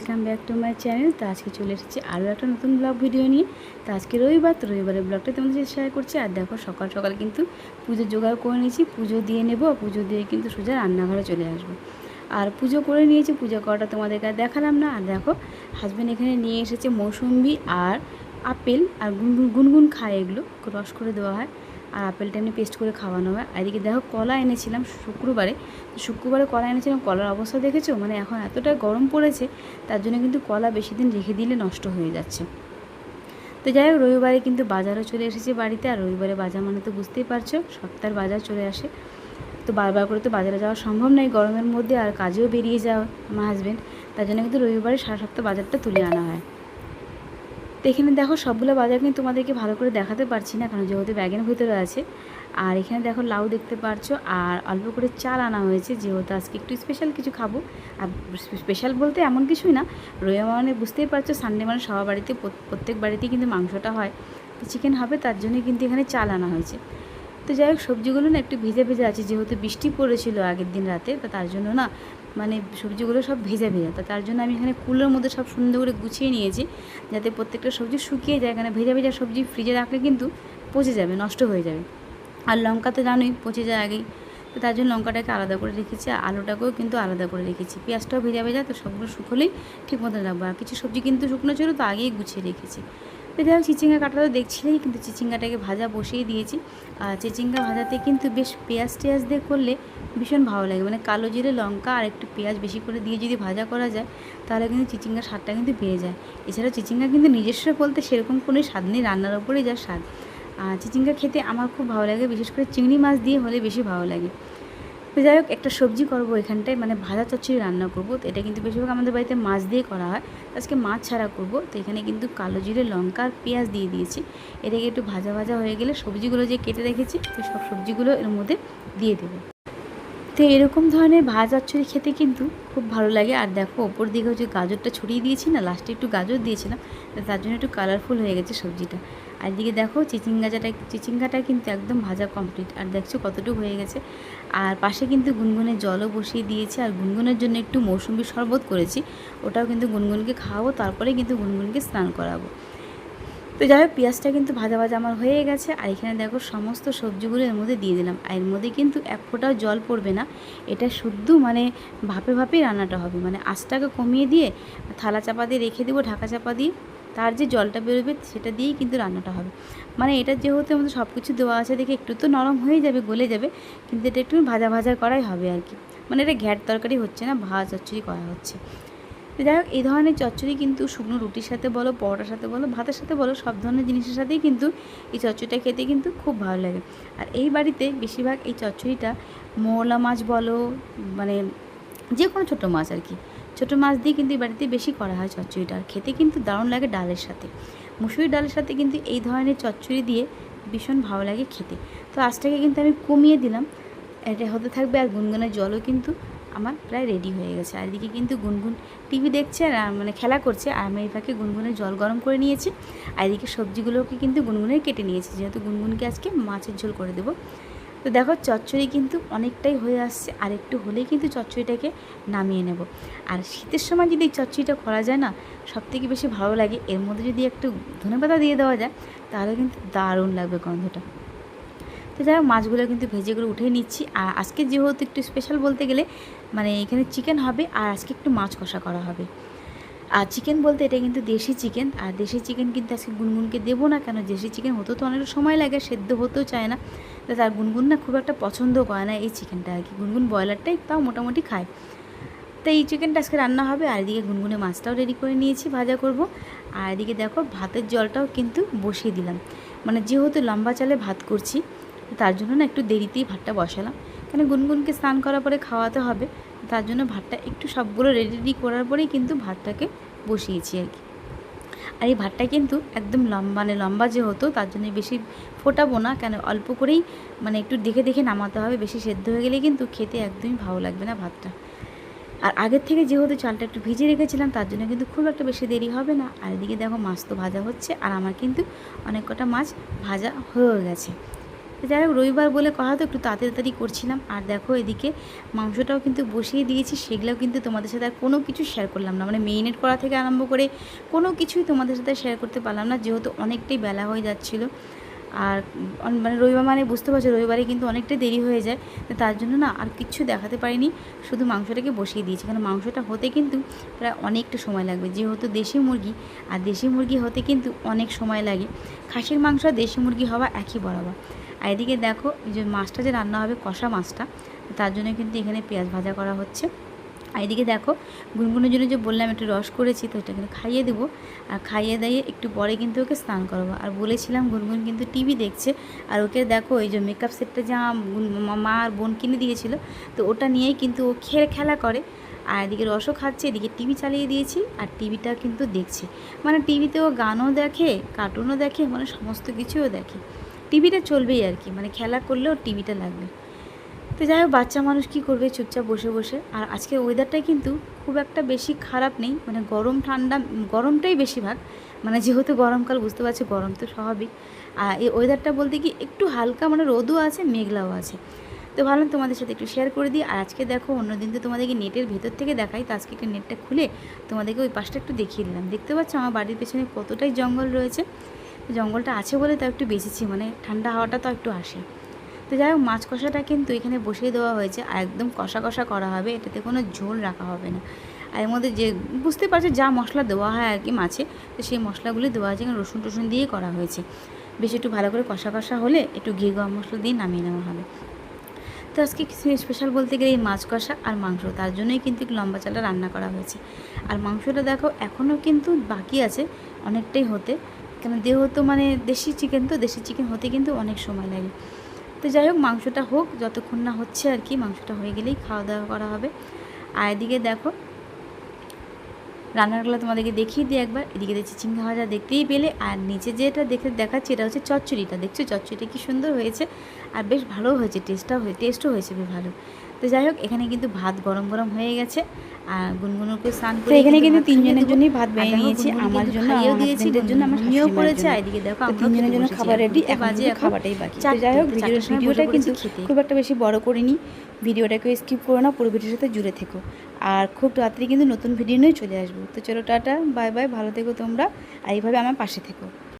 Welcome back to my channel. তো আজকে চলে এসেছি আরও একটা নতুন ব্লগ ভিডিও নিয়ে। তো আজকে রবিবার, তো রবিবারের ব্লগটা তোমাদের সাথে শেয়ার করছি। আর দেখো সকাল সকাল কিন্তু পুজোর জোগাড় করে নিয়েছি, পুজো দিয়ে নেবো। পুজো দিয়ে কিন্তু সোজা রান্নাঘরে চলে আসবো। আর পুজো করে নিয়েছি, পুজো করাটা তোমাদেরকে আর দেখালাম না। আর দেখো হাজব্যান্ড এখানে নিয়ে এসেছে মৌসুম্বি আর আপেল, আর গুনগুন খায়, এগুলো রস করে দেওয়া হয়। আর আপেলটা এমনি পেস্ট করে খাওয়ানো হয়। আর এদিকে দেখো কলা এনেছিলাম শুক্রবারে কলা এনেছিলাম। কলার অবস্থা দেখেছো, মানে এখন এতটা গরম পড়েছে, তার জন্য কিন্তু কলা বেশি দিন রেখে দিলে নষ্ট হয়ে যাচ্ছে। তো যাই হোক, রবিবারে কিন্তু বাজারও চলে এসেছে বাড়িতে। আর রবিবারে বাজার মানে তো বুঝতেই পারছো, সপ্তাহের বাজার চলে আসে। তো বারবার করে তো বাজারে যাওয়া সম্ভব নয় গরমের মধ্যে, আর কাজেও বেরিয়ে যাওয়া আমার হাজব্যান্ড, তার জন্য কিন্তু রবিবারে সারা সপ্তাহ বাজারটা তুলে আনা হয়। তো এখানে দেখো সবগুলো বাজার কিন্তু তোমাদেরকে ভালো করে দেখাতে পারছি না, কারণ যেহেতু ব্যাগের ভিতরে আছে। আর এখানে দেখো লাউ দেখতে পারছো, আর অল্প করে চাল আনা হয়েছে, যেহেতু আজকে একটু স্পেশাল কিছু খাবো। আর স্পেশাল বলতে এমন কিছুই না, রবিবার মানে বুঝতেই পারছো, সানডে মানে সবার বাড়িতে প্রত্যেক বাড়িতেই কিন্তু মাংসটা হয়, তো চিকেন হবে, তার জন্যই কিন্তু এখানে চাল আনা হয়েছে। তো যাই হোক, সবজিগুলো না একটু ভেজা ভেজা আছে, যেহেতু বৃষ্টি পড়েছিল আগের দিন রাতে, তো তার জন্য না মানে সবজিগুলো সব ভেজা ভেজা। তো তার জন্য আমি এখানে কুলোর মধ্যে সব সুন্দর করে গুছিয়ে নিয়েছি, যাতে প্রত্যেকটা সবজি শুকিয়ে যায়। এখানে ভেজা ভেজা সবজি ফ্রিজে রাখলে কিন্তু পচে যাবে, নষ্ট হয়ে যাবে। আর লঙ্কা তো জানোই পচে যায় আগেই, তো তার জন্য লঙ্কাটাকে আলাদা করে রেখেছি, আর আলুটাকেও কিন্তু আলাদা করে রেখেছি। পেঁয়াজটাও ভেজা ভেজা, তো সবগুলো শুকোলেই ঠিক মতো রাখবো। আর কিছু সবজি কিন্তু শুকনো ছিল, তো আগেই গুছিয়ে রেখেছি। তো যাই হোক, চিচিঙ্গা কাটা তো দেখছিলেই, কিন্তু চিচিঙ্গাটাকে ভাজা বসিয়ে দিয়েছি। আর চিচিঙ্গা ভাজাতে কিন্তু বেশ পেঁয়াজ টেয়াজ দিয়ে করলে ভীষণ ভালো লাগে, মানে কালো জিরে লঙ্কা আর একটু পেঁয়াজ বেশি করে দিয়ে যদি ভাজা করা যায়, তাহলে কিন্তু চিচিঙ্গার স্বাদটা কিন্তু বেড়ে যায়। এছাড়াও চিচিঙ্গা কিন্তু নিজস্ব বলতে সেরকম কোনো স্বাদ নেই, রান্নার ওপরেই যা স্বাদ। আর চিচিঙ্গা খেতে আমার খুব ভালো লাগে, বিশেষ করে চিংড়ি মাছ দিয়ে হলে বেশি ভালো লাগে। তো যাই হোক, একটা সবজি করবো এখানটায়, মানে ভাজা চচ্চড়ি রান্না করবো। তো এটা কিন্তু বেশিরভাগ আমাদের বাড়িতে মাছ দিয়ে করা হয়, আজকে মাছ ছাড়া করবো। তো এখানে কিন্তু কালো জিরে লঙ্কা আর পেঁয়াজ দিয়ে দিয়েছি। এটাকে একটু ভাজা ভাজা হয়ে গেলে সবজিগুলো যে কেটে রেখেছি, তো সব সবজিগুলো এর মধ্যে দিয়ে দেবো। তো এরকম ধরনের ভাজা চচ্চড়ি খেতে কিন্তু খুব ভালো লাগে। আর দেখো ওপর দিকে যে গাজরটা ছড়িয়ে দিয়েছি না, লাস্টে একটু গাজর দিয়েছিলাম, তার জন্য একটু কালারফুল হয়ে গেছে সবজিটা। আর এদিকে দেখো চিচিঙ্গাটা কিন্তু একদম ভাজা কমপ্লিট, আর দেখছো কতটুকু হয়ে গেছে। আর পাশে কিন্তু গুনগুনের জলও বসিয়ে দিয়েছি, আর গুনগুনের জন্য একটু মৌসুম্বি শরবত করেছি, ওটাও কিন্তু গুনগুনকে খাওয়াবো, তারপরে কিন্তু গুনগুনকে স্নান করাবো। তো যাই হোক, পেঁয়াজটা কিন্তু ভাজা ভাজা আমার হয়ে গেছে। আর এখানে দেখো সমস্ত সবজিগুলো এর মধ্যে দিয়ে দিলাম, আর এর মধ্যে কিন্তু এক ফোঁটাও জল পড়বে না। এটা শুদ্ধ মানে ভাপে ভাপেই রান্নাটা হবে, মানে আঁচটাকে কমিয়ে দিয়ে থালা চাপা দিয়ে রেখে দেবো, ঢাকা চাপা দিয়ে, তার যে জলটা বেরোবে সেটা দিয়েই কিন্তু রান্নাটা হবে। মানে এটা যেহেতু আমাদের সব কিছু দেওয়া আছে দেখে একটু তো নরম হয়ে যাবে, গলে যাবে, কিন্তু এটা একটু ভাজা ভাজা করাই হবে আর কি। মানে এটা ঘ্যাট তরকারি হচ্ছে না, ভাজা চচ্চড়ি করা হচ্ছে। তো যাই হোক, এই ধরনের চচ্চড়ি কিন্তু শুকনো রুটির সাথে বলো, পরোটার সাথে বলো, ভাতের সাথে বলো, সব ধরনের জিনিসের সাথেই কিন্তু এই চচ্চড়িটা খেতে কিন্তু খুব ভালো লাগে। আর এই বাড়িতে বেশিরভাগ এই চচ্চড়িটা মোলা মাছ বলো, মানে যে কোনো ছোটো মাছ আর কি, ছোটো মাছ দিয়ে কিন্তু এই বাড়িতে বেশি করা হয় চচ্চড়িটা। আর খেতে কিন্তু দারুণ লাগে ডালের সাথে, মুসুরির ডালের সাথে কিন্তু এই ধরনের চচ্চড়ি দিয়ে ভীষণ ভালো লাগে খেতে। তো আজটাকে কিন্তু আমি কমিয়ে দিলাম, এটা হতে থাকবে। আর গুনগুনের জলও কিন্তু আমার প্রায় রেডি হয়ে গেছে। আর এদিকে কিন্তু গুনগুন টিভি দেখছে, আর মানে খেলা করছে, আর আমি এই ফাঁকে গুনগুনের জল গরম করে নিয়েছি। আর এদিকে সবজিগুলোকে কিন্তু গুনগুনের কেটে নিয়েছি, যেহেতু গুনগুনকে আজকে মাছের ঝোল করে দেবো। তো দেখো চচ্চড়ি কিন্তু অনেকটাই হয়ে আসছে, আর একটু হলেই কিন্তু চচ্চড়িটাকে নামিয়ে নেব। আর শীতের সময় যদি এই চচ্চড়িটা করা যায় না, সবথেকে বেশি ভালো লাগে। এর মধ্যে যদি একটু ধনেপাতা দিয়ে দেওয়া যায়, তাহলে কিন্তু দারুণ লাগবে গন্ধটা। তো যাই হোক, মাছগুলো কিন্তু ভেজে করে উঠে নিচ্ছি। আর আজকে যেহেতু একটু স্পেশাল বলতে গেলে, মানে এখানে চিকেন হবে, আর আজকে একটু মাছ কষা করা হবে। আর চিকেন বলতে এটা কিন্তু দেশি চিকেন, আর দেশি চিকেন কিন্তু আজকে গুনগুনকে দেবো না, কেন দেশি চিকেন হতেও তো অনেকটা সময় লাগে, সেদ্ধ হতেও চায় না। তো তার গুনগুন না খুব একটা পছন্দও করে না এই চিকেনটা আর কি, গুনগুন ব্রয়লারটাই তাও মোটামুটি খায়। তো এই চিকেনটা আজকে রান্না হবে। আর এদিকে গুনগুনে মাছটাও রেডি করে নিয়েছি, ভাজা করব। আর এদিকে দেখো ভাতের জলটাও কিন্তু বসিয়ে দিলাম, মানে যেহেতু লম্বা চালে ভাত করছি, তার জন্য না একটু দেরিতেই ভাতটা বসালাম, কেন গুনগুনকে স্নান করার পরে খাওয়াতে হবে, তার জন্য ভাতটা একটু সবগুলো রেডি করার পরেই কিন্তু ভাতটাকে বসিয়েছি আর কি। আর এই ভাতটা কিন্তু একদম লম্বা যেহেতু, তার জন্য বেশি ফোটাবো না, কেন অল্প করেই মানে একটু দেখে দেখে নামাতে হবে, বেশি সেদ্ধ হয়ে গেলে কিন্তু খেতে একদমই ভালো লাগবে না ভাতটা। আর আগের থেকে যেহেতু চালটা একটু ভিজিয়ে রেখেছিলাম, তার জন্য কিন্তু খুব একটা বেশি দেরি হবে না। আর এদিকে দেখো মাছ তো ভাজা হচ্ছে, আর আমার কিন্তু অনেক কটা মাছ ভাজা হয়ে গেছে। যাই হোক রবিবার বলে কথা তো একটু তাড়াতাড়ি করছিলাম। আর দেখো এদিকে মাংসটাও কিন্তু বসিয়ে দিয়েছি, সেগুলোও কিন্তু তোমাদের সাথে আর কোনো কিছু শেয়ার করলাম না, মানে মেরিনেট করা থেকে আরম্ভ করে কোনো কিছুই তোমাদের সাথে শেয়ার করতে পারলাম না, যেহেতু অনেকটাই বেলা হয়ে যাচ্ছিলো। আর মানে রবিবার মানে বুঝতে পারছো রবিবারে কিন্তু অনেকটাই দেরি হয়ে যায়, তো তার জন্য না আর কিচ্ছু দেখাতে পারিনি, শুধু মাংসটাকে বসিয়ে দিয়েছি। কারণ মাংসটা হতে কিন্তু প্রায় অনেকটা সময় লাগবে, যেহেতু দেশি মুরগি, আর দেশি মুরগি হতে কিন্তু অনেক সময় লাগে। খাসির মাংস আর দেশি মুরগি হওয়া একই বরাবর। আর এদিকে দেখো এই যে মাছটা যে রান্না হবে, কষা মাছটা, তার জন্য কিন্তু এখানে পেঁয়াজ ভাজা করা হচ্ছে। আর এদিকে দেখো গুনগুনের জন্য যে বললাম একটু রস করেছি, তো এটা কিন্তু খাইয়ে দেবো। আর খাইয়ে দিয়ে একটু পরে কিন্তু ওকে স্নান করাবো। আর বলেছিলাম গুনগুন কিন্তু টিভি দেখছে, আর ওকে দেখো এই যে মেকআপ সেটটা যা মা আর বোন কিনে দিয়েছিল, তো ওটা নিয়েই কিন্তু ও খেলা করে। আর এদিকে রসও খাচ্ছে, এদিকে টিভি চালিয়ে দিয়েছি, আর টিভিটা কিন্তু দেখছে, মানে টিভিতেও গানও দেখে, কার্টুনও দেখে, মানে সমস্ত কিছুও দেখে। টিভিটা চলবেই আর কি, মানে খেলা করলেও টিভিটা লাগবে। তো যাই হোক বাচ্চা মানুষ কী করবে, চুপচাপ বসে বসে। আর আজকের ওয়েদারটাই কিন্তু খুব একটা বেশি খারাপ নেই, মানে গরম ঠান্ডা, গরমটাই বেশিরভাগ, মানে যেহেতু গরমকাল বুঝতে পারছি, গরম তো স্বাভাবিক। আর এই ওয়েদারটা বলতে কি একটু হালকা, মানে রোদও আছে, মেঘলাও আছে। তো ভাবলাম তোমাদের সাথে একটু শেয়ার করে দিই। আর আজকে দেখো অন্যদিন তো তোমাদেরকে নেটের ভেতর থেকে দেখাই, তো আজকে একটা নেটটা খুলে তোমাদেরকে ওই পাশটা একটু দেখিয়ে দিলাম। দেখতে পাচ্ছ আমার বাড়ির পেছনে কতটাই জঙ্গল রয়েছে, জঙ্গলটা আছে বলে তাও একটু বেঁচেছি, মানে ঠান্ডা হাওয়াটা তো একটু আসে। তো যাই হোক মাছ কষাটা কিন্তু এখানে বসিয়ে দেওয়া হয়েছে, আর একদম কষা কষা করা হবে, এটাতে কোনো ঝোল রাখা হবে না। আর এর মধ্যে যে বুঝতে পারছো যা মশলা দেওয়া হয় আর কি মাছে, তো সেই মশলাগুলি দেওয়া হয়েছে, রসুন টসুন দিয়ে করা হয়েছে। বেশ একটু ভালো করে কষা কষা হলে একটু ঘি গরম মশলা দিয়ে নামিয়ে নেওয়া হবে। তো আজকে স্পেশাল বলতে গেলে এই মাছ কষা আর মাংস, তার জন্যই কিন্তু একটু লম্বা চালটা রান্না করা হয়েছে। আর মাংসটা দেখো এখনও কিন্তু বাকি আছে অনেকটাই হতে, কেন যেহেতু মানে দেশি চিকেন, তো দেশি চিকেন হতে কিন্তু অনেক সময় লাগে। তো যাই হোক মাংসটা হোক, যতক্ষণ না হচ্ছে আর কি, মাংসটা হয়ে গেলেই খাওয়া দাওয়া করা হবে। আর এদিকে দেখো রান্নাগুলো তোমাদেরকে দেখিয়ে দিই একবার। এদিকে দেখছি চিংড়ি ভাজা দেখতেই পেলে, আর নিচে যেটা দেখাচ্ছি এটা হচ্ছে চচ্চড়িটা, দেখছো চচ্চড়িটা কি সুন্দর হয়েছে, আর বেশ ভালো হয়েছে, টেস্টও হয়েছে বেশ ভালো। তো যাই হোক এখানে কিন্তু ভাত গরম গরম হয়ে গেছে, আর গুনগুনকে স্নান করে এখানে কিন্তু তিনজনের জন্যই ভাত বানিয়ে নিয়েছি, আমার জন্য খাইয়েও দিয়েছি, এর জন্য আমার নিয়েও পড়েছে। আর এদিকে দেখো আমরা তিনজনের জন্য খাবার রেডি, বাজে খাবারটাই বাকি। তো যাই হোক ভিডিওটা কিন্তু খুব একটা বেশি বড় করিনি, ভিডিওটাকে স্কিপ করো না, পুরো ভিডিওর সাথে জুড়ে থেকো। আর খুব তাড়াতাড়ি কিন্তু নতুন ভিডিও নিয়ে চলে আসবো। তো চলো টাটা, বাই বাই, ভালো থেকো তোমরা, আর এইভাবে আমার পাশে থেকো।